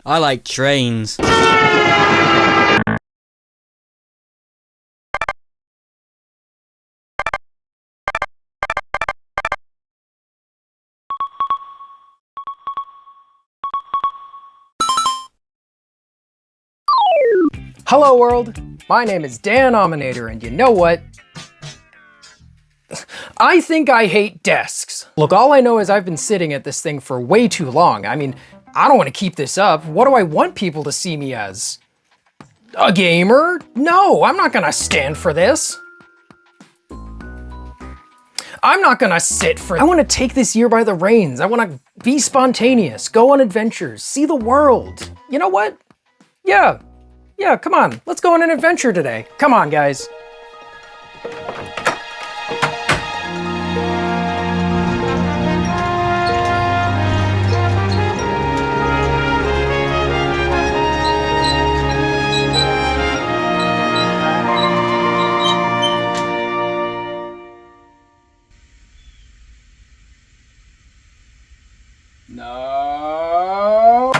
I like trains. Hello world, my name is Dan Ominator, and you know what? I think I hate desks. Look, all I know is I've been sitting at this thing for way too long. I mean, I don't want to keep this up. What do I want people to see me as? A gamer? No, I'm not gonna stand for this. I'm not gonna sit for— I want to take this year by the reins. I want to be spontaneous, go on adventures, see the world. You know what? Yeah, come on, let's go on an adventure today. Come on, guys. No.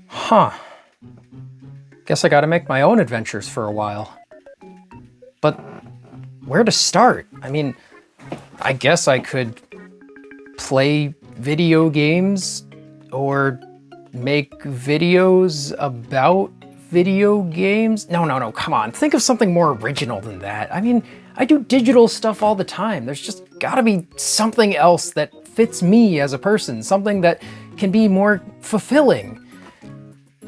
Huh. Guess I gotta make my own adventures for a while. But where to start? I mean, I guess I could play video games or make videos about video games. No, come on. Think of something more original than that. I mean, I do digital stuff all the time. There's just gotta be something else that fits me as a person, something that can be more fulfilling.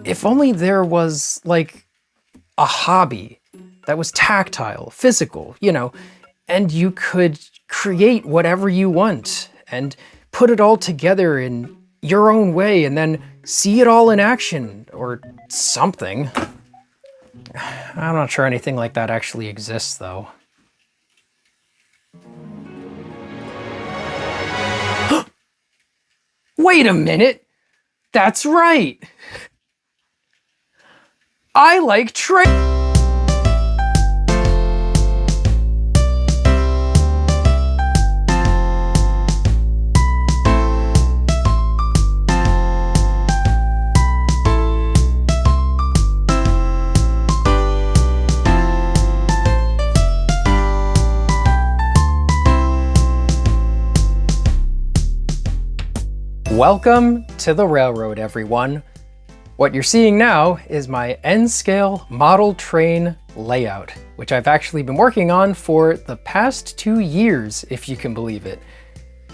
If only there was, like, a hobby that was tactile, physical, you know, and you could create whatever you want and put it all together in your own way and then see it all in action or something. I'm not sure anything like that actually exists, though. Wait a minute! That's right! I like trains! Welcome to the railroad, everyone. What you're seeing now is my N-scale model train layout, which I've actually been working on for the past 2 years, if you can believe it.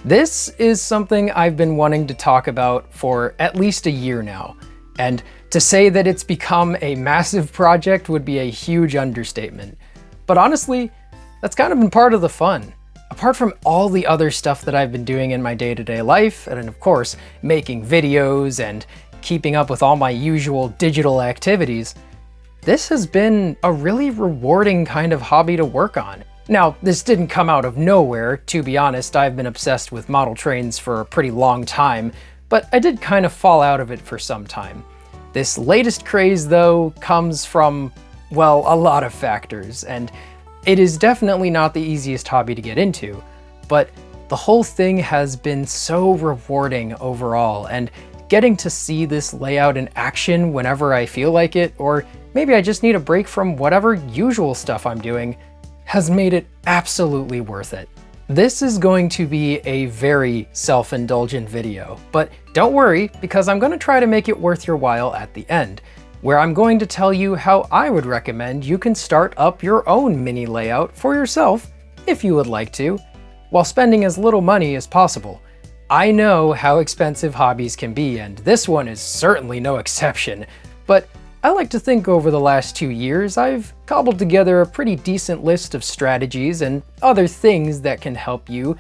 This is something I've been wanting to talk about for at least a year now, and to say that it's become a massive project would be a huge understatement. But honestly, that's kind of been part of the fun. Apart from all the other stuff that I've been doing in my day-to-day life, and of course, making videos and keeping up with all my usual digital activities, this has been a really rewarding kind of hobby to work on. Now, this didn't come out of nowhere. To be honest, I've been obsessed with model trains for a pretty long time, but I did kind of fall out of it for some time. This latest craze, though, comes from, well, a lot of factors, and it is definitely not the easiest hobby to get into, but the whole thing has been so rewarding overall, and getting to see this layout in action whenever I feel like it, or maybe I just need a break from whatever usual stuff I'm doing, has made it absolutely worth it. This is going to be a very self-indulgent video, but don't worry, because I'm going to try to make it worth your while at the end, where I'm going to tell you how I would recommend you can start up your own mini layout for yourself, if you would like to, while spending as little money as possible. I know how expensive hobbies can be, and this one is certainly no exception, but I like to think over the last 2 years I've cobbled together a pretty decent list of strategies and other things that can help you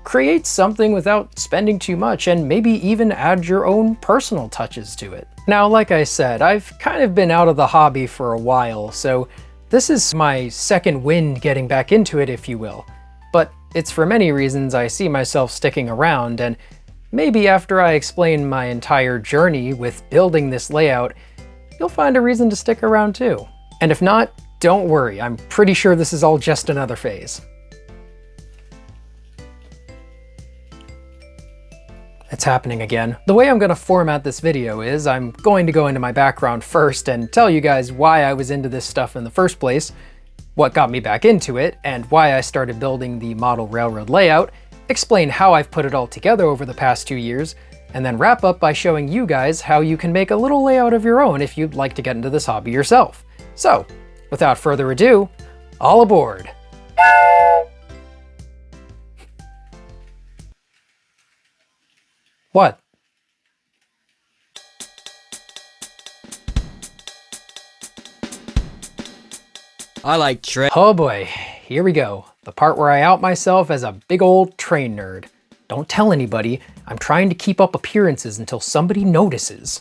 create something without spending too much, and maybe even add your own personal touches to it. Now, like I said, I've kind of been out of the hobby for a while, so this is my second wind getting back into it, if you will. But it's for many reasons I see myself sticking around, and maybe after I explain my entire journey with building this layout, you'll find a reason to stick around too. And if not, don't worry, I'm pretty sure this is all just another phase. it's happening again. The way I'm going to format this video is I'm going to go into my background first and tell you guys why I was into this stuff in the first place, what got me back into it, and why I started building the model railroad layout, explain how I've put it all together over the past 2 years, and then wrap up by showing you guys how you can make a little layout of your own if you'd like to get into this hobby yourself. So, without further ado, all aboard! What? I like train. Oh boy, here we go. The part where I out myself as a big old train nerd. Don't tell anybody, I'm trying to keep up appearances until somebody notices.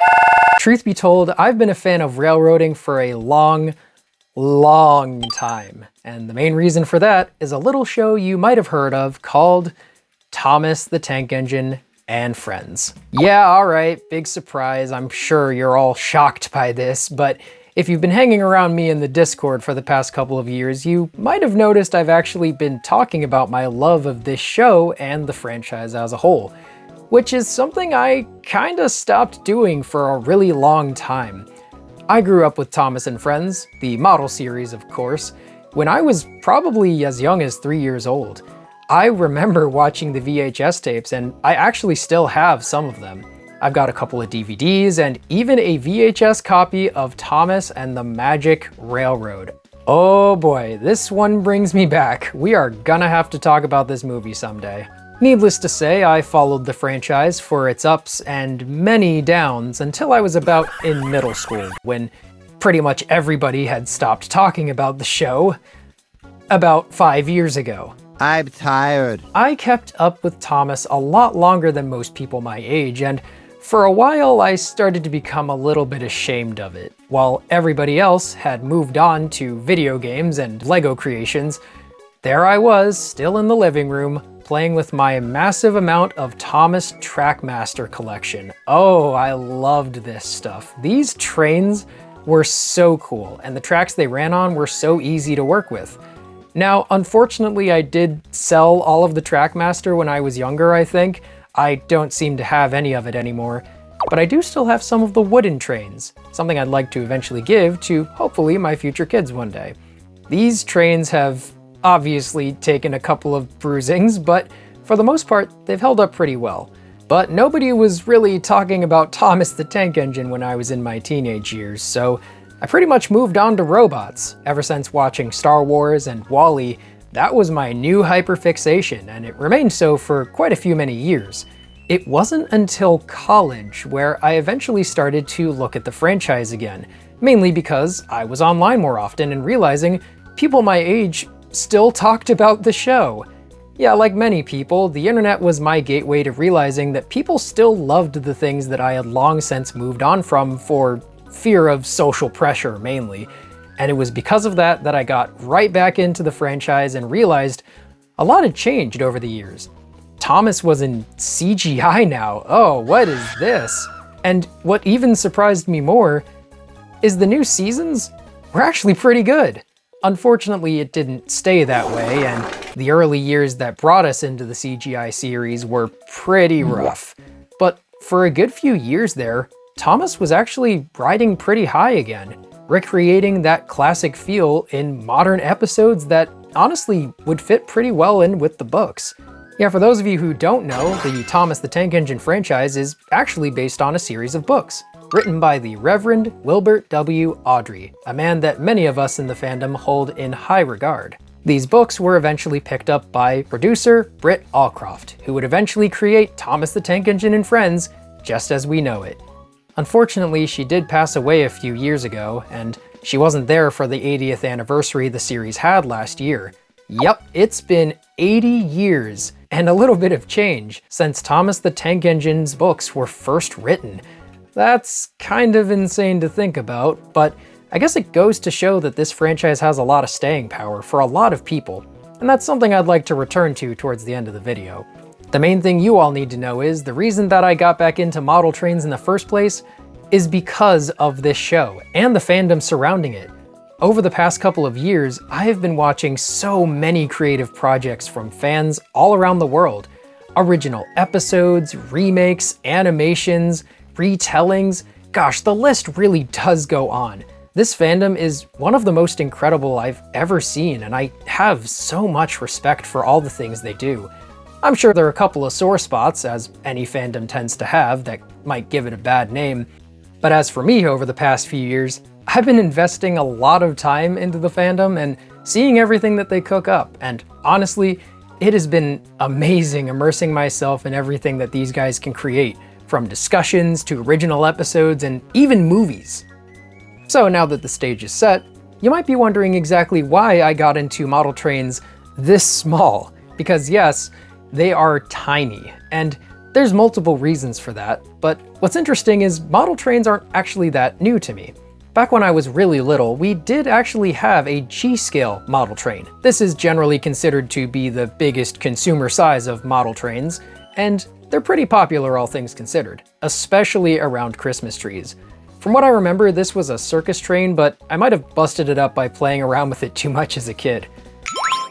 Truth be told, I've been a fan of railroading for a long time. And the main reason for that is a little show you might have heard of called Thomas the Tank Engine and Friends. Yeah, alright, big surprise. I'm sure you're all shocked by this, but if you've been hanging around me in the Discord for the past couple of years, you might have noticed I've actually been talking about my love of this show and the franchise as a whole, which is something I kinda stopped doing for a really long time. I grew up with Thomas and Friends, the model series of course, when I was probably as young as 3 years old. I remember watching the VHS tapes, and I actually still have some of them. I've got a couple of DVDs and even a VHS copy of Thomas and the Magic Railroad. Oh boy, this one brings me back. We are gonna have to talk about this movie someday. Needless to say, I followed the franchise for its ups and many downs until I was about in middle school, when pretty much everybody had stopped talking about the show about 5 years ago. I'm tired. I kept up with Thomas a lot longer than most people my age, and for a while I started to become a little bit ashamed of it. While everybody else had moved on to video games and Lego creations, there I was, still in the living room, playing with my massive amount of Thomas Trackmaster collection. Oh, I loved this stuff. These trains were so cool, and the tracks they ran on were so easy to work with. Now, unfortunately, I did sell all of the Trackmaster when I was younger, I think. I don't seem to have any of it anymore, but I do still have some of the wooden trains, something I'd like to eventually give to, hopefully, my future kids one day. These trains have obviously taken a couple of bruisings, but for the most part, they've held up pretty well. But nobody was really talking about Thomas the Tank Engine when I was in my teenage years, so I pretty much moved on to robots. Ever since watching Star Wars and WALL-E, that was my new hyperfixation, and it remained so for quite a few many years. It wasn't until college where I eventually started to look at the franchise again, mainly because I was online more often and realizing people my age still talked about the show. Yeah, like many people, the internet was my gateway to realizing that people still loved the things that I had long since moved on from for fear of social pressure mainly, and it was because of that that I got right back into the franchise and realized a lot had changed over the years. Thomas was in CGI now. Oh, what is this? And what even surprised me more is the new seasons were actually pretty good. Unfortunately, it didn't stay that way, and the early years that brought us into the CGI series were pretty rough. But for a good few years there, Thomas was actually riding pretty high again, recreating that classic feel in modern episodes that honestly would fit pretty well in with the books. Yeah, for those of you who don't know, the Thomas the Tank Engine franchise is actually based on a series of books, written by the Reverend Wilbert W. Awdry, a man that many of us in the fandom hold in high regard. These books were eventually picked up by producer Britt Allcroft, who would eventually create Thomas the Tank Engine and Friends just as we know it. Unfortunately, she did pass away a few years ago, and she wasn't there for the 80th anniversary the series had last year. Yep, it's been 80 years and a little bit of change since Thomas the Tank Engine's books were first written. That's kind of insane to think about, but I guess it goes to show that this franchise has a lot of staying power for a lot of people, and that's something I'd like to return to towards the end of the video. The main thing you all need to know is the reason that I got back into model trains in the first place is because of this show and the fandom surrounding it. Over the past couple of years, I have been watching so many creative projects from fans all around the world. Original episodes, remakes, animations, retellings. Gosh, the list really does go on. This fandom is one of the most incredible I've ever seen, and I have so much respect for all the things they do. I'm sure there are a couple of sore spots, as any fandom tends to have, that might give it a bad name. But as for me over the past few years, I've been investing a lot of time into the fandom and seeing everything that they cook up, and honestly, it has been amazing immersing myself in everything that these guys can create, from discussions to original episodes and even movies. So now that the stage is set, you might be wondering exactly why I got into model trains this small, because yes, they are tiny, and there's multiple reasons for that, but what's interesting is model trains aren't actually that new to me. Back when I was really little, we did actually have a G-scale model train. This is generally considered to be the biggest consumer size of model trains, and they're pretty popular all things considered, especially around Christmas trees. From what I remember, this was a circus train, but I might have busted it up by playing around with it too much as a kid.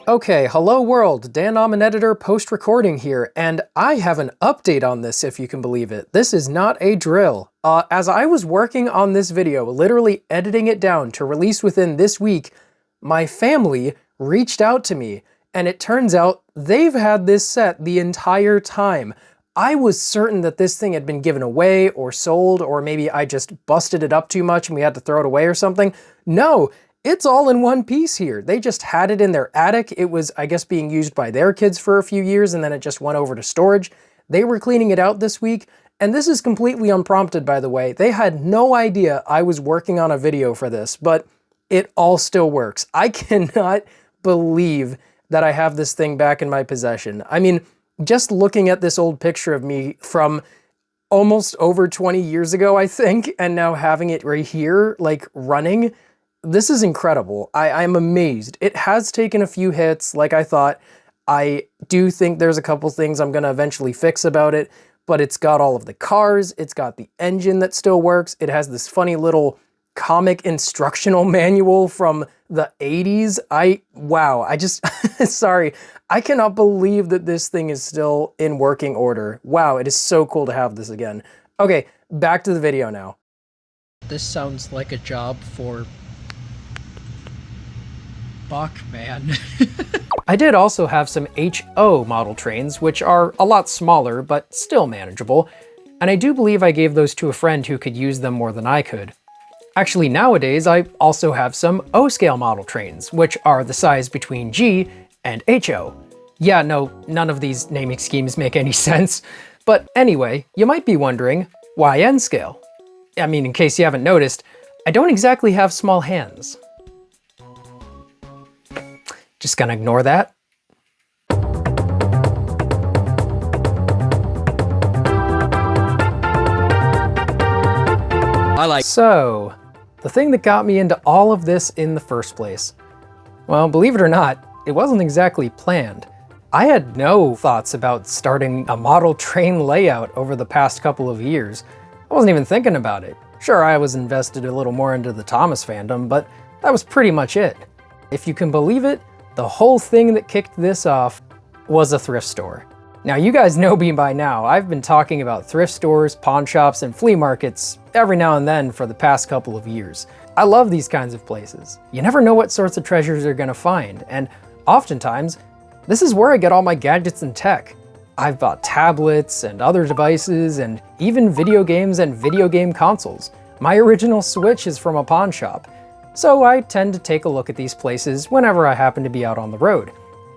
Okay, hello world, Dan Ominators post-recording here, and I have an update on this if you can believe it. This is not a drill. As I was working on this video, literally editing it down to release within this week, my family reached out to me, and it turns out they've had this set the entire time. I was certain that this thing had been given away or sold, or maybe I just busted it up too much and we had to throw it away or something. No. It's all in one piece here. They just had it in their attic. It was, I guess, being used by their kids for a few years, and then it just went over to storage. They were cleaning it out this week, and this is completely unprompted, by the way. They had no idea I was working on a video for this, but it all still works. I cannot believe that I have this thing back in my possession. I mean, just looking at this old picture of me from almost over 20 years ago, I think, and now having it right here, like running, this is incredible. I'm amazed. It has taken a few hits, like I thought. I do think there's a couple things I'm gonna eventually fix about it, but it's got all of the cars, it's got the engine that still works, it has this funny little comic instructional manual from the 80s. Wow, I just, sorry. I cannot believe that this thing is still in working order. Wow, it is so cool to have this again. Okay, back to the video now. This sounds like a job for Bachman. I did also have some HO model trains, which are a lot smaller, but still manageable, and I do believe I gave those to a friend who could use them more than I could. Actually, nowadays, I also have some O-scale model trains, which are the size between G and HO. Yeah, no, none of these naming schemes make any sense, but anyway, you might be wondering, why N-scale? I mean, in case you haven't noticed, I don't exactly have small hands. Just gonna ignore that. So, the thing that got me into all of this in the first place. Well, believe it or not, it wasn't exactly planned. I had no thoughts about starting a model train layout over the past couple of years. I wasn't even thinking about it. Sure, I was invested a little more into the Thomas fandom, but that was pretty much it. If you can believe it, the whole thing that kicked this off was a thrift store. Now, you guys know me by now. I've been talking about thrift stores, pawn shops, and flea markets every now and then for the past couple of years. I love these kinds of places. You never know what sorts of treasures you're gonna find, and oftentimes, this is where I get all my gadgets and tech. I've bought tablets and other devices, and even video games and video game consoles. My original Switch is from a pawn shop. So I tend to take a look at these places whenever I happen to be out on the road.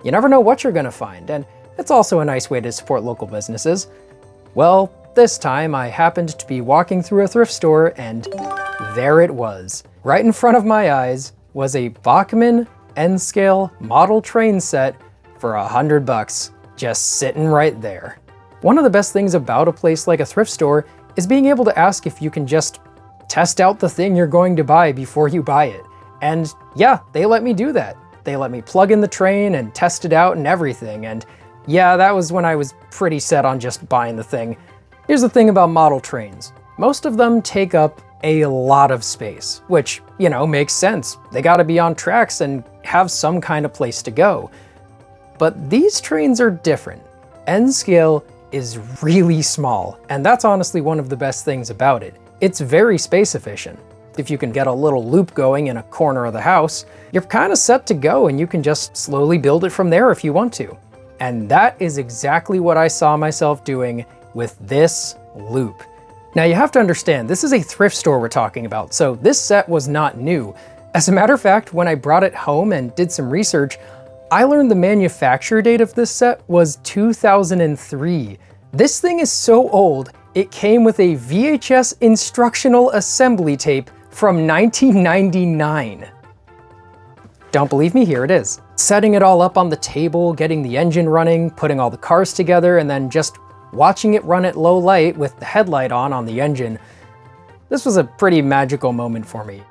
You never know what you're gonna find, and it's also a nice way to support local businesses. Well, this time I happened to be walking through a thrift store, and there it was. Right in front of my eyes was a Bachmann N-scale model train set for $100, just sitting right there. One of the best things about a place like a thrift store is being able to ask if you can just test out the thing you're going to buy before you buy it. And yeah, they let me do that. They let me plug in the train and test it out and everything, and yeah, that was when I was pretty set on just buying the thing. Here's the thing about model trains. Most of them take up a lot of space, which, you know, makes sense. They gotta be on tracks and have some kind of place to go. But these trains are different. N scale is really small, and that's honestly one of the best things about it. It's very space efficient. If you can get a little loop going in a corner of the house, you're kind of set to go and you can just slowly build it from there if you want to. And that is exactly what I saw myself doing with this loop. Now you have to understand, this is a thrift store we're talking about, so this set was not new. As a matter of fact, when I brought it home and did some research, I learned the manufacture date of this set was 2003. This thing is so old, it came with a VHS instructional assembly tape from 1999. Don't believe me? Here it is. Setting it all up on the table, getting the engine running, putting all the cars together, and then just watching it run at low light with the headlight on the engine. This was a pretty magical moment for me.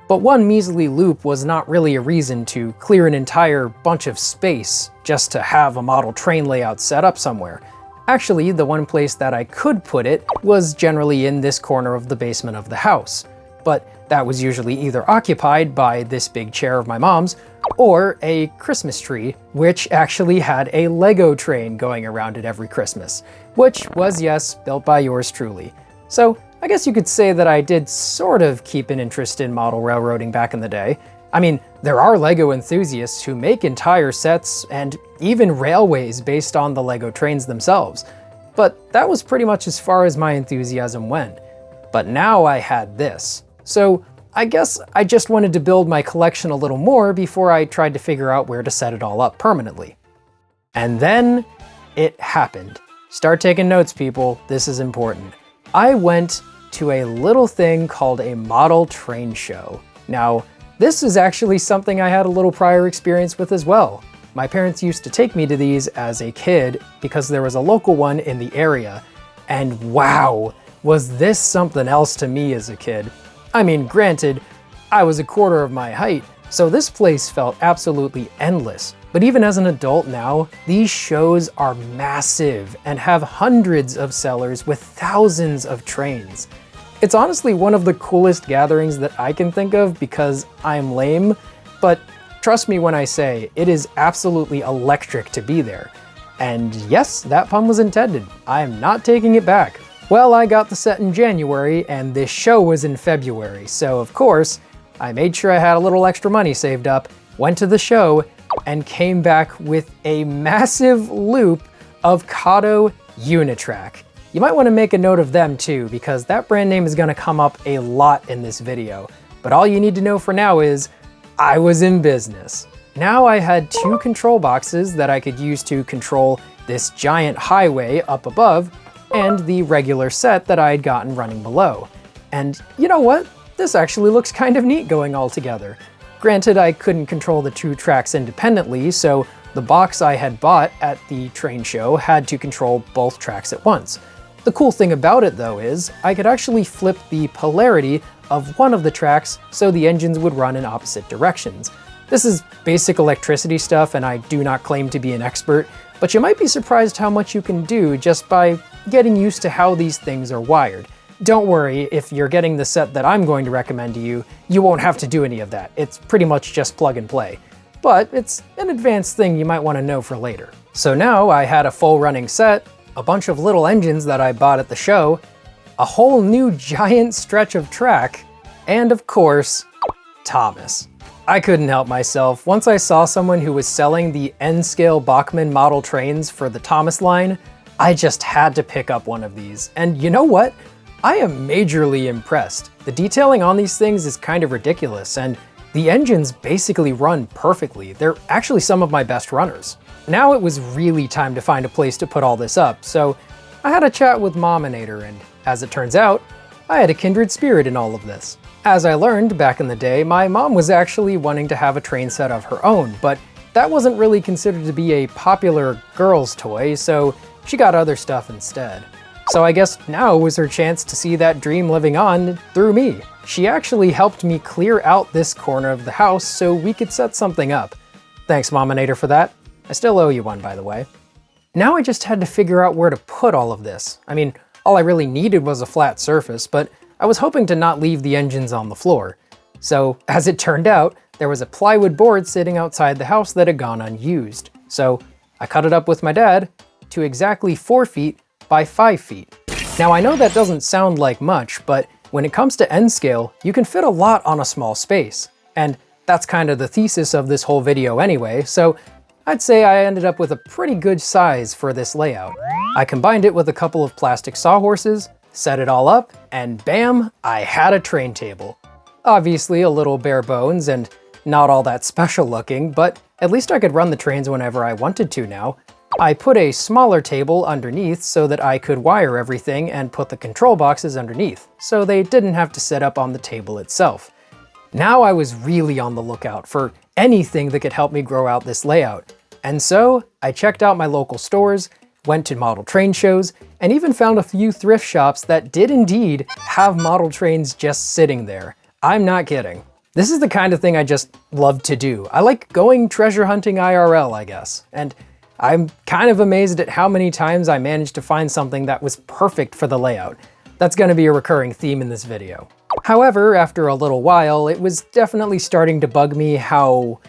But one measly loop was not really a reason to clear an entire bunch of space just to have a model train layout set up somewhere. Actually, the one place that I could put it was generally in this corner of the basement of the house. But that was usually either occupied by this big chair of my mom's, or a Christmas tree, which actually had a Lego train going around it every Christmas, which was, yes, built by yours truly. So I guess you could say that I did sort of keep an interest in model railroading back in the day. I mean, there are Lego enthusiasts who make entire sets and even railways based on the Lego trains themselves. But that was pretty much as far as my enthusiasm went. But now I had this. So I guess I just wanted to build my collection a little more before I tried to figure out where to set it all up permanently. And then it happened. Start taking notes, people. This is important. I went to a little thing called a model train show. Now, this is actually something I had a little prior experience with as well. My parents used to take me to these as a kid because there was a local one in the area. And wow, was this something else to me as a kid. I mean, granted, I was a quarter of my height, so this place felt absolutely endless. But even as an adult now, these shows are massive and have hundreds of sellers with thousands of trains. It's honestly one of the coolest gatherings that I can think of because I'm lame, but trust me when I say it is absolutely electric to be there. And yes, that pun was intended. I am not taking it back. Well, I got the set in January and this show was in February, so of course, I made sure I had a little extra money saved up, went to the show, and came back with a massive loop of Kato Unitrack. You might want to make a note of them too, because that brand name is going to come up a lot in this video. But all you need to know for now is, I was in business. Now I had two control boxes that I could use to control this giant highway up above, and the regular set that I had gotten running below. And you know what? This actually looks kind of neat going all together. Granted, I couldn't control the two tracks independently, so the box I had bought at the train show had to control both tracks at once. The cool thing about it though is, I could actually flip the polarity of one of the tracks so the engines would run in opposite directions. This is basic electricity stuff and I do not claim to be an expert, but you might be surprised how much you can do just by getting used to how these things are wired. Don't worry, if you're getting the set that I'm going to recommend to you, you won't have to do any of that. It's pretty much just plug and play. But it's an advanced thing you might want to know for later. So now I had a full running set, a bunch of little engines that I bought at the show, a whole new giant stretch of track, and of course, Thomas. I couldn't help myself. Once I saw someone who was selling the N-scale Bachmann model trains for the Thomas line, I just had to pick up one of these. And you know what? I am majorly impressed. The detailing on these things is kind of ridiculous, and the engines basically run perfectly. They're actually some of my best runners. Now it was really time to find a place to put all this up, so I had a chat with Ominator, and as it turns out, I had a kindred spirit in all of this. As I learned back in the day, my mom was actually wanting to have a train set of her own, but that wasn't really considered to be a popular girl's toy, so she got other stuff instead. So I guess now was her chance to see that dream living on through me. She actually helped me clear out this corner of the house so we could set something up. Thanks, Ominator, for that. I still owe you one, by the way. Now I just had to figure out where to put all of this. I mean, all I really needed was a flat surface, but I was hoping to not leave the engines on the floor. So, as it turned out, there was a plywood board sitting outside the house that had gone unused. So, I cut it up with my dad, to exactly 4 feet by 5 feet. Now I know that doesn't sound like much, but when it comes to end scale, you can fit a lot on a small space. And that's kind of the thesis of this whole video anyway, so I'd say I ended up with a pretty good size for this layout. I combined it with a couple of plastic sawhorses, set it all up, and bam, I had a train table. Obviously a little bare bones and not all that special looking, but at least I could run the trains whenever I wanted to now. I put a smaller table underneath so that I could wire everything and put the control boxes underneath, so they didn't have to sit up on the table itself. Now I was really on the lookout for anything that could help me grow out this layout. And so I checked out my local stores, went to model train shows, and even found a few thrift shops that did indeed have model trains just sitting there. I'm not kidding. This is the kind of thing I just love to do. I like going treasure hunting IRL, I guess. And I'm kind of amazed at how many times I managed to find something that was perfect for the layout. That's going to be a recurring theme in this video. However, after a little while, it was definitely starting to bug me how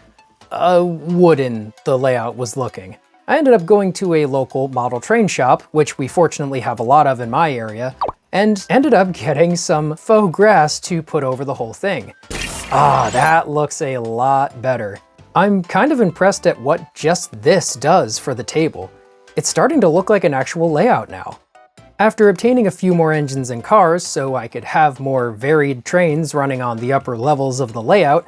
wooden the layout was looking. I ended up going to a local model train shop, which we fortunately have a lot of in my area, and ended up getting some faux grass to put over the whole thing. Ah, that looks a lot better. I'm kind of impressed at what just this does for the table. It's starting to look like an actual layout now. After obtaining a few more engines and cars so I could have more varied trains running on the upper levels of the layout,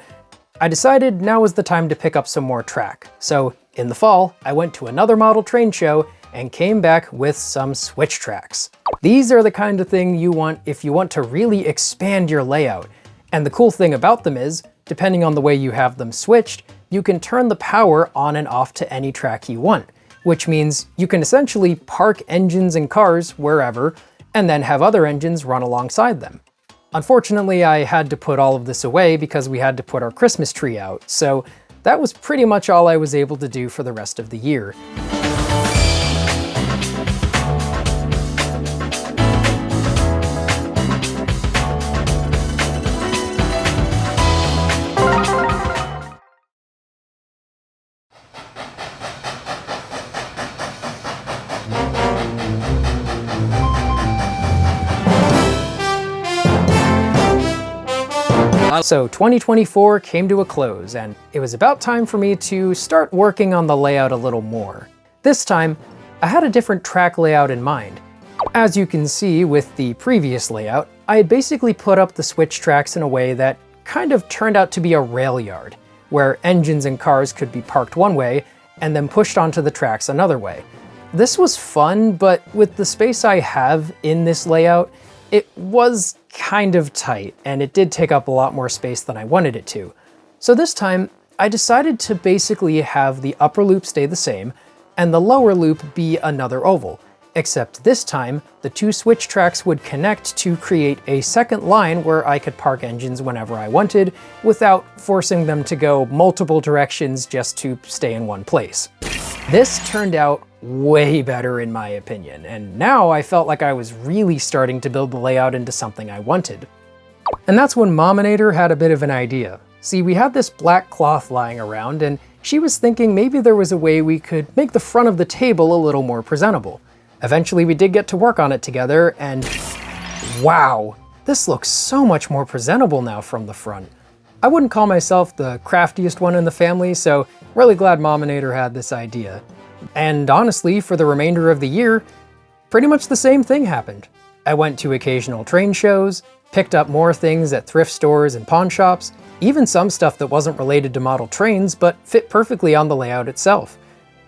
I decided now was the time to pick up some more track. So in the fall, I went to another model train show and came back with some switch tracks. These are the kind of thing you want if you want to really expand your layout. And the cool thing about them is, depending on the way you have them switched, you can turn the power on and off to any track you want, which means you can essentially park engines and cars wherever and then have other engines run alongside them. Unfortunately, I had to put all of this away because we had to put our Christmas tree out, so that was pretty much all I was able to do for the rest of the year. So 2024 came to a close, and it was about time for me to start working on the layout a little more. This time, I had a different track layout in mind. As you can see with the previous layout, I had basically put up the switch tracks in a way that kind of turned out to be a rail yard, where engines and cars could be parked one way and then pushed onto the tracks another way. This was fun, but with the space I have in this layout, it was kind of tight, and it did take up a lot more space than I wanted it to. So this time, I decided to basically have the upper loop stay the same, and the lower loop be another oval. Except this time, the two switch tracks would connect to create a second line where I could park engines whenever I wanted, without forcing them to go multiple directions just to stay in one place. This turned out way better in my opinion, and now I felt like I was really starting to build the layout into something I wanted. And that's when Ominator had a bit of an idea. See, we had this black cloth lying around, and she was thinking maybe there was a way we could make the front of the table a little more presentable. Eventually we did get to work on it together, and wow, this looks so much more presentable now from the front. I wouldn't call myself the craftiest one in the family, so really glad Ominator had this idea. And honestly, for the remainder of the year, pretty much the same thing happened. I went to occasional train shows, picked up more things at thrift stores and pawn shops, even some stuff that wasn't related to model trains but fit perfectly on the layout itself.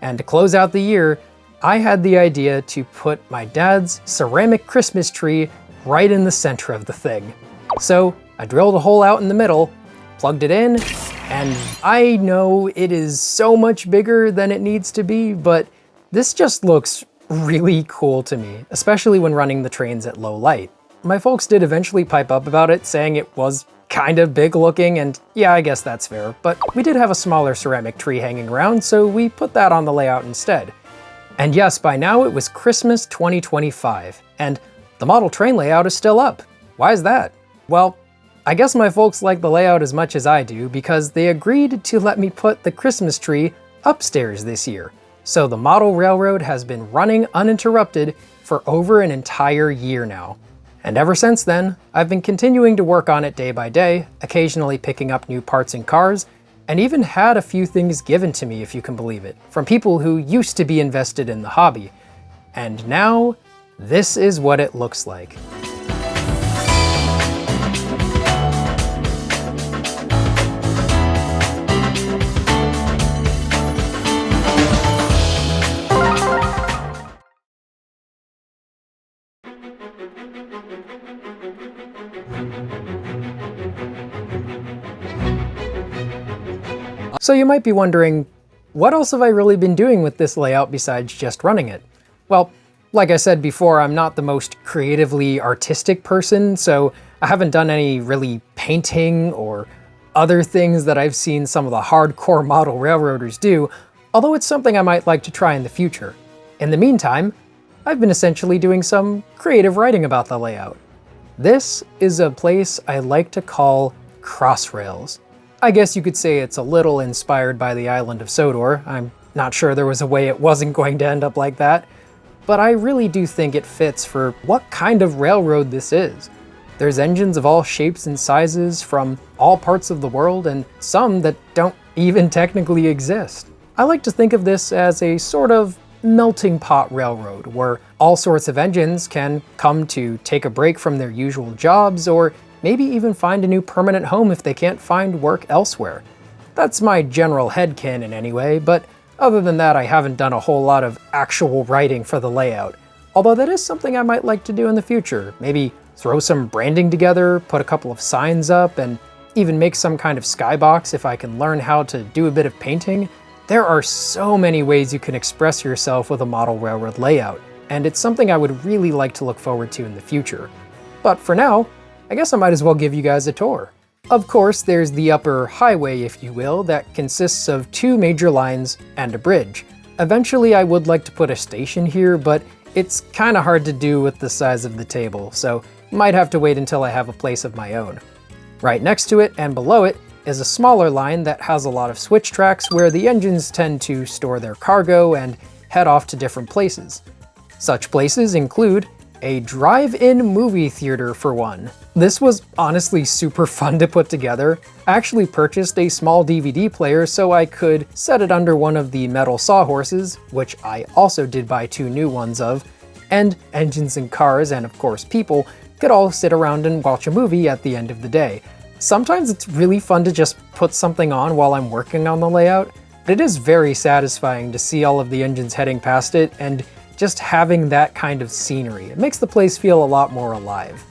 And to close out the year, I had the idea to put my dad's ceramic Christmas tree right in the center of the thing. So I drilled a hole out in the middle, plugged it in, and I know it is so much bigger than it needs to be, but this just looks really cool to me, especially when running the trains at low light. My folks did eventually pipe up about it, saying it was kind of big looking, and yeah, I guess that's fair, but we did have a smaller ceramic tree hanging around, so we put that on the layout instead. And yes, by now it was Christmas 2025, and the model train layout is still up. Why is that? Well, I guess my folks like the layout as much as I do because they agreed to let me put the Christmas tree upstairs this year. So the model railroad has been running uninterrupted for over an entire year now. And ever since then, I've been continuing to work on it day by day, occasionally picking up new parts and cars, and even had a few things given to me, if you can believe it, from people who used to be invested in the hobby. And now, this is what it looks like. So you might be wondering, what else have I really been doing with this layout besides just running it? Well, like I said before, I'm not the most creatively artistic person, so I haven't done any really painting or other things that I've seen some of the hardcore model railroaders do, although it's something I might like to try in the future. In the meantime, I've been essentially doing some creative writing about the layout. This is a place I like to call CrossRails. I guess you could say it's a little inspired by the island of Sodor. I'm not sure there was a way it wasn't going to end up like that, but I really do think it fits for what kind of railroad this is. There's engines of all shapes and sizes from all parts of the world, and some that don't even technically exist. I like to think of this as a sort of melting pot railroad, where all sorts of engines can come to take a break from their usual jobs, or maybe even find a new permanent home if they can't find work elsewhere. That's my general headcanon anyway, but other than that I haven't done a whole lot of actual writing for the layout. Although that is something I might like to do in the future. Maybe throw some branding together, put a couple of signs up, and even make some kind of skybox if I can learn how to do a bit of painting. There are so many ways you can express yourself with a model railroad layout, and it's something I would really like to look forward to in the future. But for now, I guess I might as well give you guys a tour. Of course, there's the upper highway, if you will, that consists of 2 major lines and a bridge. Eventually I would like to put a station here, but it's kinda hard to do with the size of the table, so might have to wait until I have a place of my own. Right next to it and below it is a smaller line that has a lot of switch tracks where the engines tend to store their cargo and head off to different places. Such places include a drive-in movie theater for one. This was honestly super fun to put together. I actually purchased a small DVD player so I could set it under one of the metal sawhorses, which I also did buy 2 new ones of, and engines and cars, and of course people, could all sit around and watch a movie at the end of the day. Sometimes it's really fun to just put something on while I'm working on the layout, but it is very satisfying to see all of the engines heading past it and just having that kind of scenery. It makes the place feel a lot more alive.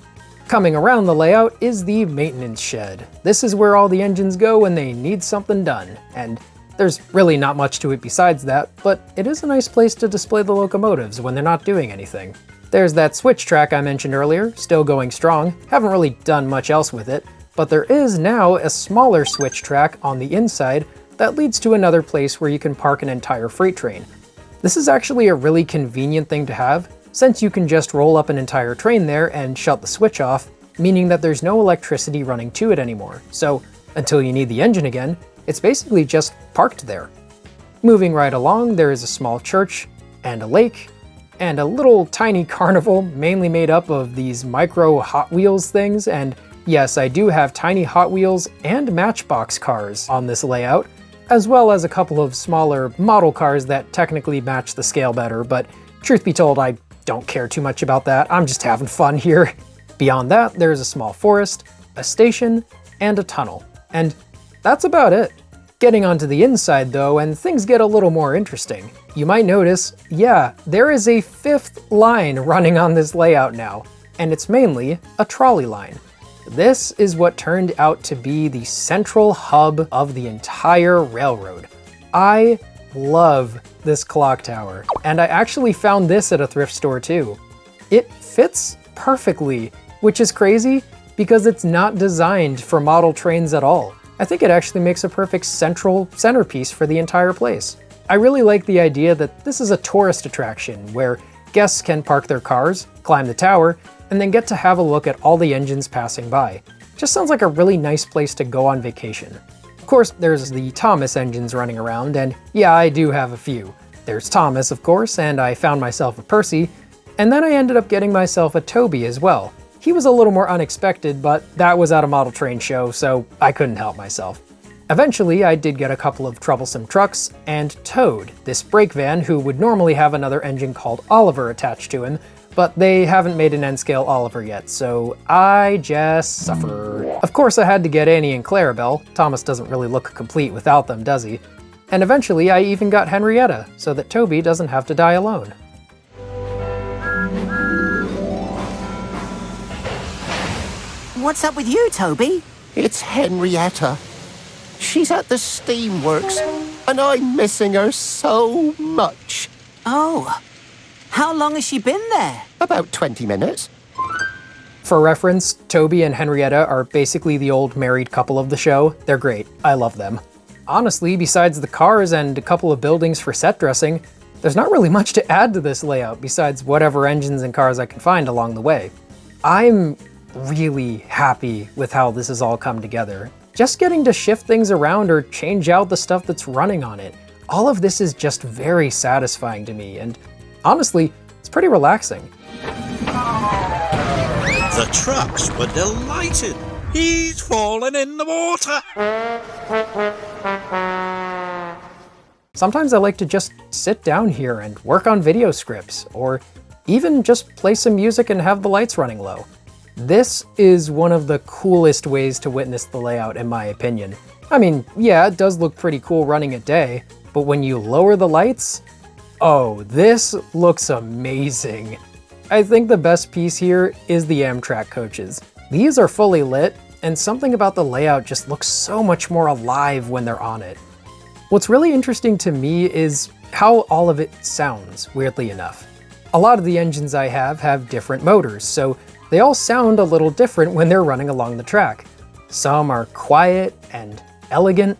Coming around the layout is the maintenance shed. This is where all the engines go when they need something done, and there's really not much to it besides that, but it is a nice place to display the locomotives when they're not doing anything. There's that switch track I mentioned earlier, still going strong. Haven't really done much else with it, but there is now a smaller switch track on the inside that leads to another place where you can park an entire freight train. This is actually a really convenient thing to have, since you can just roll up an entire train there and shut the switch off, meaning that there's no electricity running to it anymore. So until you need the engine again, it's basically just parked there. Moving right along, there is a small church and a lake and a little tiny carnival mainly made up of these micro Hot Wheels things. And yes, I do have tiny Hot Wheels and Matchbox cars on this layout, as well as a couple of smaller model cars that technically match the scale better, but truth be told, I don't care too much about that. I'm just having fun here. Beyond that, there's a small forest, a station, and a tunnel. And that's about it. Getting onto the inside though, and things get a little more interesting. You might notice, yeah, there is a 5th line running on this layout now, and it's mainly a trolley line. This is what turned out to be the central hub of the entire railroad. I love this clock tower, and I actually found this at a thrift store too. It fits perfectly, which is crazy because it's not designed for model trains at all. I think it actually makes a perfect centerpiece for the entire place. I really like the idea that this is a tourist attraction where guests can park their cars, climb the tower, and then get to have a look at all the engines passing by. Just sounds like a really nice place to go on vacation. Of course, there's the TOMIX engines running around, and yeah, I do have a few. There's Thomas, of course, and I found myself a Percy, and then I ended up getting myself a Toby as well. He was a little more unexpected, but that was at a model train show, so I couldn't help myself. Eventually, I did get a couple of troublesome trucks, and Toad, this brake van who would normally have another engine called Oliver attached to him, but they haven't made an N-scale Oliver yet, so I just suffer. Of course, I had to get Annie and Clarabelle. Thomas doesn't really look complete without them, does he? And eventually, I even got Henrietta, so that Toby doesn't have to die alone. What's up with you, Toby? It's Henrietta. She's at the steamworks, and I'm missing her so much. Oh, how long has she been there? About 20 minutes. For reference, Toby and Henrietta are basically the old married couple of the show. They're great. I love them. Honestly, besides the cars and a couple of buildings for set dressing, there's not really much to add to this layout besides whatever engines and cars I can find along the way. I'm really happy with how this has all come together. Just getting to shift things around or change out the stuff that's running on it. All of this is just very satisfying to me, and honestly, it's pretty relaxing. The trucks were delighted. He's fallen in the water. Sometimes I like to just sit down here and work on video scripts, or even just play some music and have the lights running low. This is one of the coolest ways to witness the layout, in my opinion. I mean, yeah, it does look pretty cool running at day, but when you lower the lights, oh, this looks amazing. I think the best piece here is the Amtrak coaches. These are fully lit, and something about the layout just looks so much more alive when they're on it. What's really interesting to me is how all of it sounds, weirdly enough. A lot of the engines I have different motors, so they all sound a little different when they're running along the track. Some are quiet and elegant.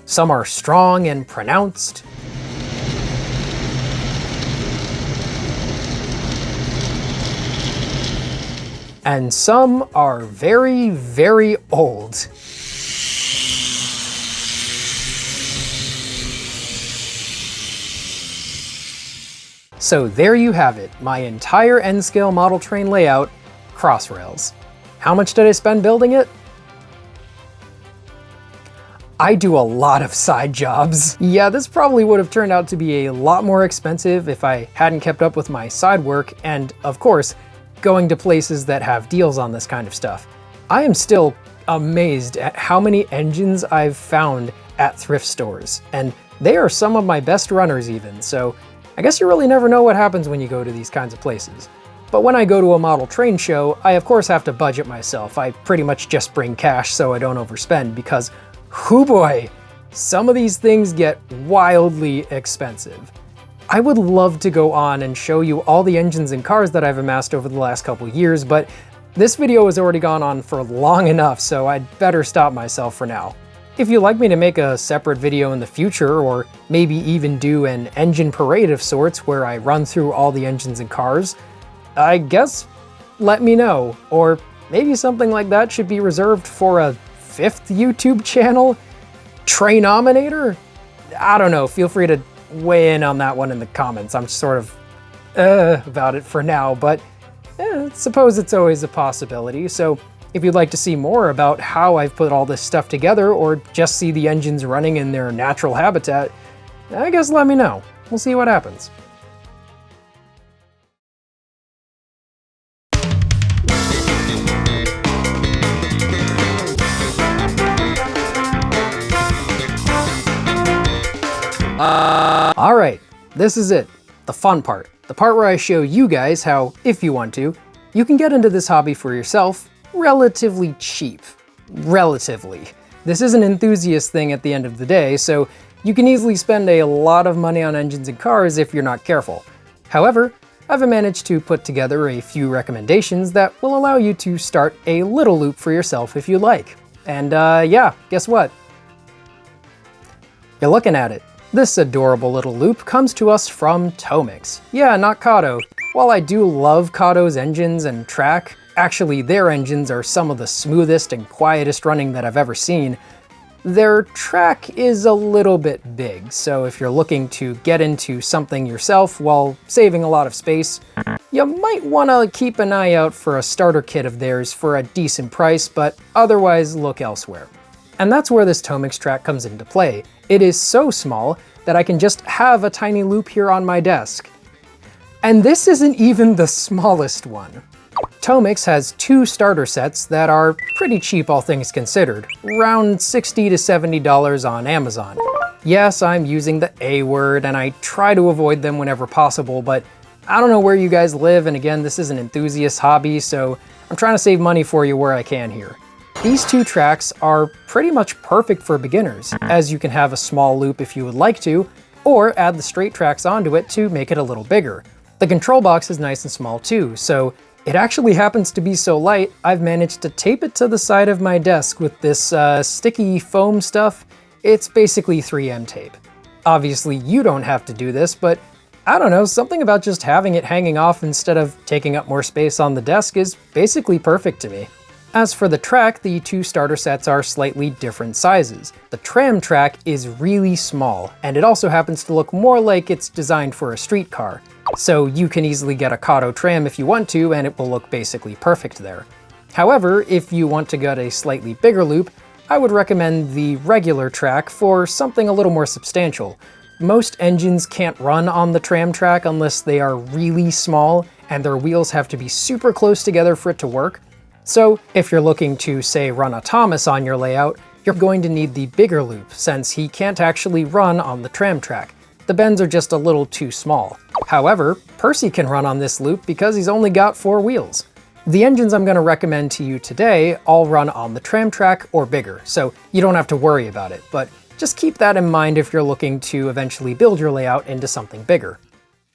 Some are strong and pronounced. And some are very, very old. So there you have it, my entire N-scale model train layout, CrossRails. How much did I spend building it? I do a lot of side jobs. Yeah, this probably would have turned out to be a lot more expensive if I hadn't kept up with my side work and, of course, going to places that have deals on this kind of stuff. I am still amazed at how many engines I've found at thrift stores, and they are some of my best runners even, so I guess you really never know what happens when you go to these kinds of places. But when I go to a model train show, I of course have to budget myself. I pretty much just bring cash so I don't overspend because, hoo boy, some of these things get wildly expensive. I would love to go on and show you all the engines and cars that I've amassed over the last couple years, but this video has already gone on for long enough, so I'd better stop myself for now. If you'd like me to make a separate video in the future, or maybe even do an engine parade of sorts where I run through all the engines and cars, I guess let me know. Or maybe something like that should be reserved for a 5th YouTube channel? Train Ominator? I don't know, feel free to weigh in on that one in the comments. I'm sort of about it for now, but suppose it's always a possibility. So if you'd like to see more about how I've put all this stuff together, or just see the engines running in their natural habitat, I guess let me know. We'll see what happens. Alright, this is it. The fun part. The part where I show you guys how, if you want to, you can get into this hobby for yourself relatively cheap. Relatively. This is an enthusiast thing at the end of the day, so you can easily spend a lot of money on engines and cars if you're not careful. However, I've managed to put together a few recommendations that will allow you to start a little loop for yourself if you like. And yeah, guess what? You're looking at it. This adorable little loop comes to us from TOMIX. Yeah, not Kato. While I do love Kato's engines and track, Actually, their engines are some of the smoothest and quietest running that I've ever seen. Their track is a little bit big, so if you're looking to get into something yourself while saving a lot of space, you might want to keep an eye out for a starter kit of theirs for a decent price, but otherwise look elsewhere. And that's where this TOMIX track comes into play. It is so small that I can just have a tiny loop here on my desk. And this isn't even the smallest one. TOMIX has 2 starter sets that are pretty cheap, all things considered, around $60 to $70 on Amazon. Yes, I'm using the A word, and I try to avoid them whenever possible, but I don't know where you guys live, and again, this is an enthusiast hobby, so I'm trying to save money for you where I can here. These 2 tracks are pretty much perfect for beginners, as you can have a small loop if you would like to, or add the straight tracks onto it to make it a little bigger. The control box is nice and small too, so it actually happens to be so light, I've managed to tape it to the side of my desk with this sticky foam stuff. It's basically 3M tape. Obviously, you don't have to do this, but I don't know, something about just having it hanging off instead of taking up more space on the desk is basically perfect to me. As for the track, the 2 starter sets are slightly different sizes. The tram track is really small, and it also happens to look more like it's designed for a streetcar. So you can easily get a Kato tram if you want to, and it will look basically perfect there. However, if you want to get a slightly bigger loop, I would recommend the regular track for something a little more substantial. Most engines can't run on the tram track unless they are really small, and their wheels have to be super close together for it to work. So if you're looking to, say, run a Thomas on your layout, you're going to need the bigger loop, since he can't actually run on the tram track. The bends are just a little too small. However, Percy can run on this loop because he's only got 4 wheels. The engines I'm going to recommend to you today all run on the tram track or bigger, so you don't have to worry about it, but just keep that in mind if you're looking to eventually build your layout into something bigger.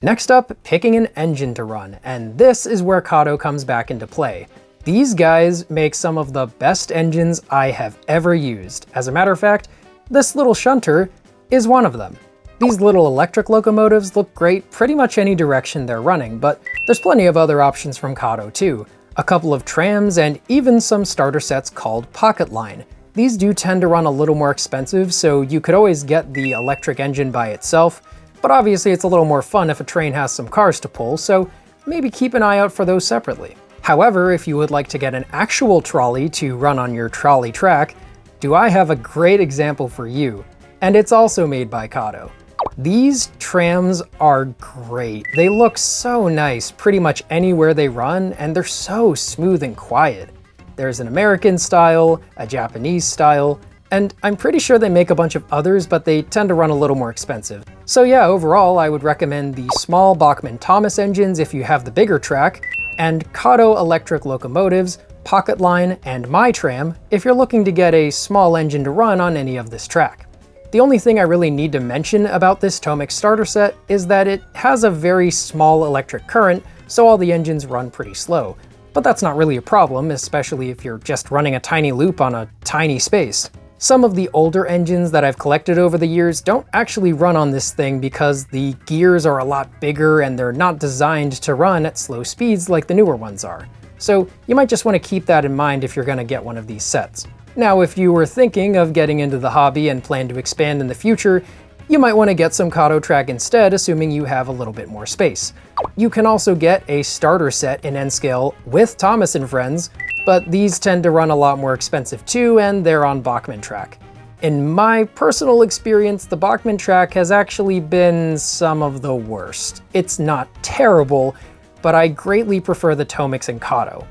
Next up, picking an engine to run, and this is where Kato comes back into play. These guys make some of the best engines I have ever used. As a matter of fact, this little shunter is one of them. These little electric locomotives look great pretty much any direction they're running, but there's plenty of other options from Kato too. A couple of trams and even some starter sets called Pocket Line. These do tend to run a little more expensive, so you could always get the electric engine by itself, but obviously it's a little more fun if a train has some cars to pull, so maybe keep an eye out for those separately. However, if you would like to get an actual trolley to run on your trolley track, do I have a great example for you, and it's also made by Kato. These trams are great. They look so nice pretty much anywhere they run, and they're so smooth and quiet. There's an American style, a Japanese style, and I'm pretty sure they make a bunch of others, but they tend to run a little more expensive. So yeah, overall, I would recommend the small Bachmann Thomas engines if you have the bigger track, and Kato electric locomotives, Pocket Line, and My Tram if you're looking to get a small engine to run on any of this track. The only thing I really need to mention about this TOMIX starter set is that it has a very small electric current, so all the engines run pretty slow. But that's not really a problem, especially if you're just running a tiny loop on a tiny space. Some of the older engines that I've collected over the years don't actually run on this thing because the gears are a lot bigger and they're not designed to run at slow speeds like the newer ones are. So you might just want to keep that in mind if you're going to get one of these sets. Now, if you were thinking of getting into the hobby and plan to expand in the future, you might want to get some Kato track instead, assuming you have a little bit more space. You can also get a starter set in N-scale with Thomas and Friends, but these tend to run a lot more expensive too, and they're on Bachmann track. In my personal experience, the Bachmann track has actually been some of the worst. It's not terrible, but I greatly prefer the TOMIX and Kato.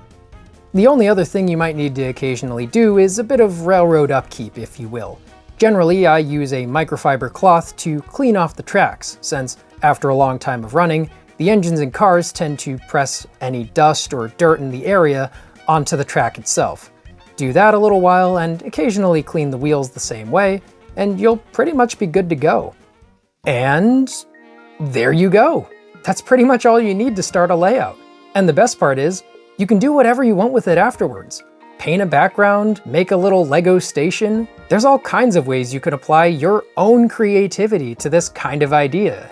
The only other thing you might need to occasionally do is a bit of railroad upkeep, if you will. Generally, I use a microfiber cloth to clean off the tracks, since after a long time of running, the engines and cars tend to press any dust or dirt in the area onto the track itself. Do that a little while and occasionally clean the wheels the same way, and you'll pretty much be good to go. And there you go. That's pretty much all you need to start a layout. And the best part is, you can do whatever you want with it afterwards. Paint a background, make a little Lego station. There's all kinds of ways you could apply your own creativity to this kind of idea.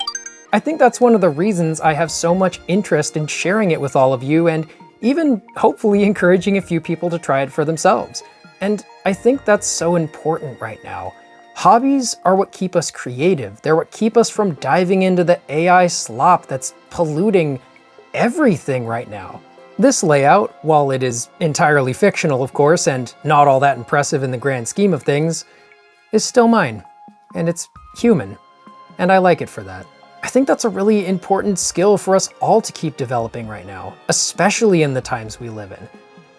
I think that's one of the reasons I have so much interest in sharing it with all of you and even hopefully encouraging a few people to try it for themselves. And I think that's so important right now. Hobbies are what keep us creative. They're what keep us from diving into the AI slop that's polluting everything right now. This layout, while it is entirely fictional of course, and not all that impressive in the grand scheme of things, is still mine. And it's human. And I like it for that. I think that's a really important skill for us all to keep developing right now, especially in the times we live in.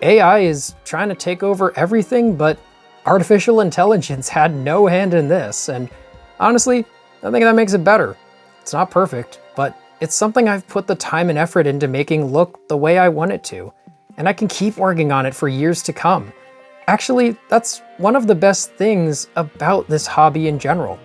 AI is trying to take over everything, but artificial intelligence had no hand in this, and honestly, I think that makes it better. It's not perfect, but it's something I've put the time and effort into making look the way I want it to, and I can keep working on it for years to come. Actually, that's one of the best things about this hobby in general.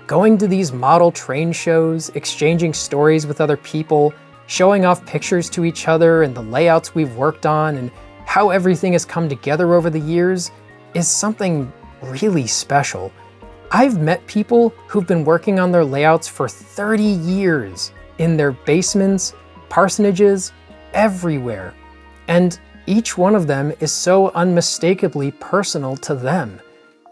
Going to these model train shows, exchanging stories with other people, showing off pictures to each other and the layouts we've worked on and how everything has come together over the years is something really special. I've met people who've been working on their layouts for 30 years in their basements, parsonages, everywhere. And each one of them is so unmistakably personal to them.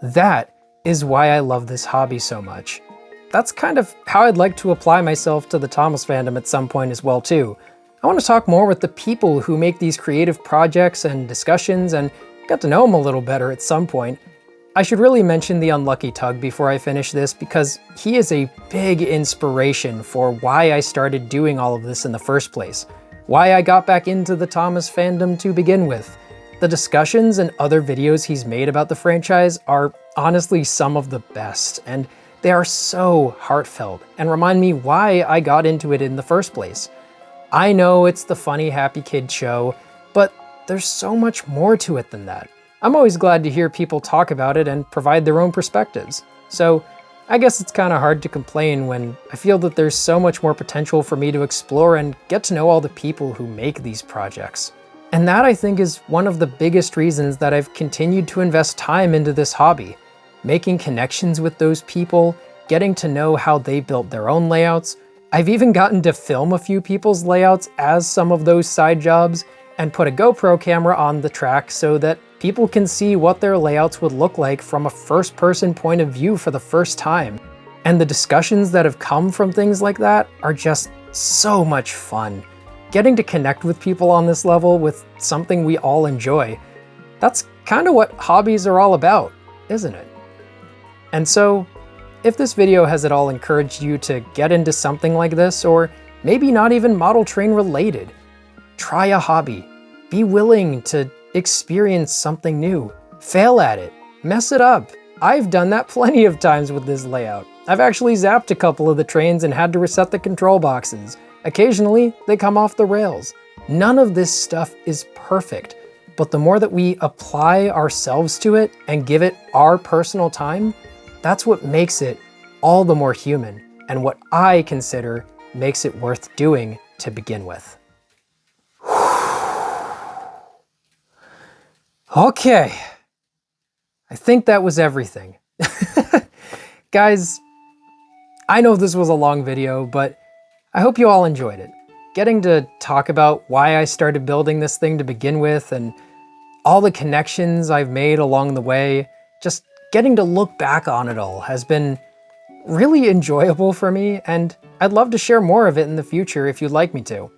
That is why I love this hobby so much. That's kind of how I'd like to apply myself to the Thomas fandom at some point as well too. I want to talk more with the people who make these creative projects and discussions and get to know them a little better at some point. I should really mention the Unlucky Tug before I finish this because he is a big inspiration for why I started doing all of this in the first place, why I got back into the Thomas fandom to begin with. The discussions and other videos he's made about the franchise are honestly some of the best, and they are so heartfelt and remind me why I got into it in the first place. I know it's the funny, happy kid show, but there's so much more to it than that. I'm always glad to hear people talk about it and provide their own perspectives. So I guess it's kind of hard to complain when I feel that there's so much more potential for me to explore and get to know all the people who make these projects. And that I think is one of the biggest reasons that I've continued to invest time into this hobby. Making connections with those people, getting to know how they built their own layouts. I've even gotten to film a few people's layouts as some of those side jobs and put a GoPro camera on the track so that people can see what their layouts would look like from a first-person point of view for the first time. And the discussions that have come from things like that are just so much fun. Getting to connect with people on this level with something we all enjoy, that's kind of what hobbies are all about, isn't it? And so, if this video has at all encouraged you to get into something like this, or maybe not even model train related, try a hobby. Be willing to experience something new. Fail at it. Mess it up. I've done that plenty of times with this layout. I've actually zapped a couple of the trains and had to reset the control boxes. Occasionally, they come off the rails. None of this stuff is perfect, but the more that we apply ourselves to it and give it our personal time, that's what makes it all the more human, and what I consider makes it worth doing to begin with. Okay, I think that was everything. Guys, I know this was a long video, but I hope you all enjoyed it. Getting to talk about why I started building this thing to begin with, and all the connections I've made along the way, just getting to look back on it all has been really enjoyable for me, and I'd love to share more of it in the future if you'd like me to.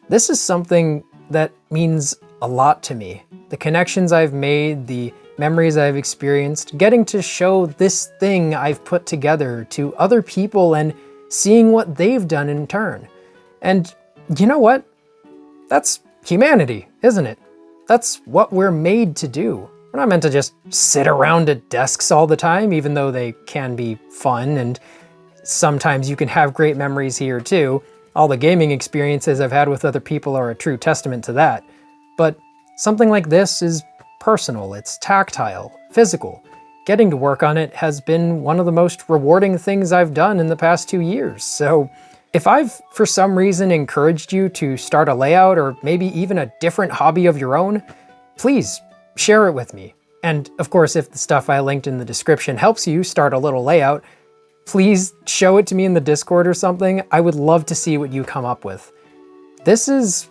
This is something that means a lot to me. The connections I've made, the memories I've experienced, getting to show this thing I've put together to other people and seeing what they've done in turn. And you know what? That's humanity, isn't it? That's what we're made to do. We're not meant to just sit around at desks all the time, even though they can be fun, and sometimes you can have great memories here too. All the gaming experiences I've had with other people are a true testament to that. But something like this is personal, it's tactile, physical. Getting to work on it has been one of the most rewarding things I've done in the past 2 years. So if I've, for some reason, encouraged you to start a layout or maybe even a different hobby of your own, please share it with me. And of course, if the stuff I linked in the description helps you start a little layout, please show it to me in the Discord or something. I would love to see what you come up with. This is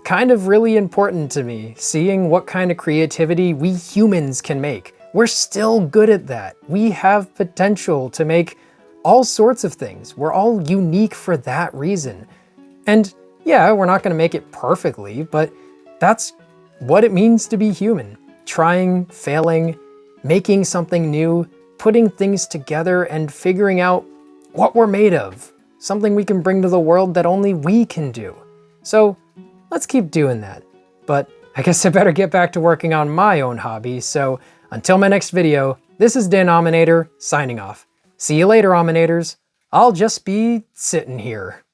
kind of really important to me, seeing what kind of creativity we humans can make. We're still good at that. We have potential to make all sorts of things. We're all unique for that reason. And yeah, we're not gonna make it perfectly, but that's what it means to be human. Trying, failing, making something new, putting things together and figuring out what we're made of. Something we can bring to the world that only we can do. So let's keep doing that. But I guess I better get back to working on my own hobby. So until my next video, this is Dan Ominator signing off. See you later, Ominators. I'll just be sitting here,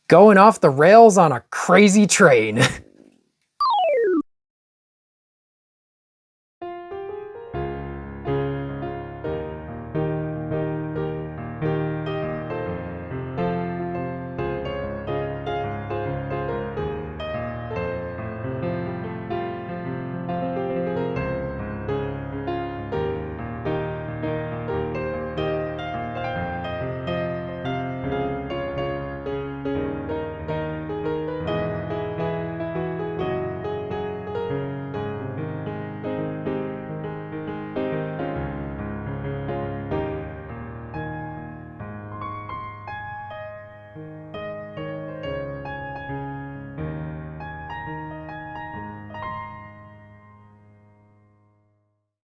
going off the rails on a crazy train.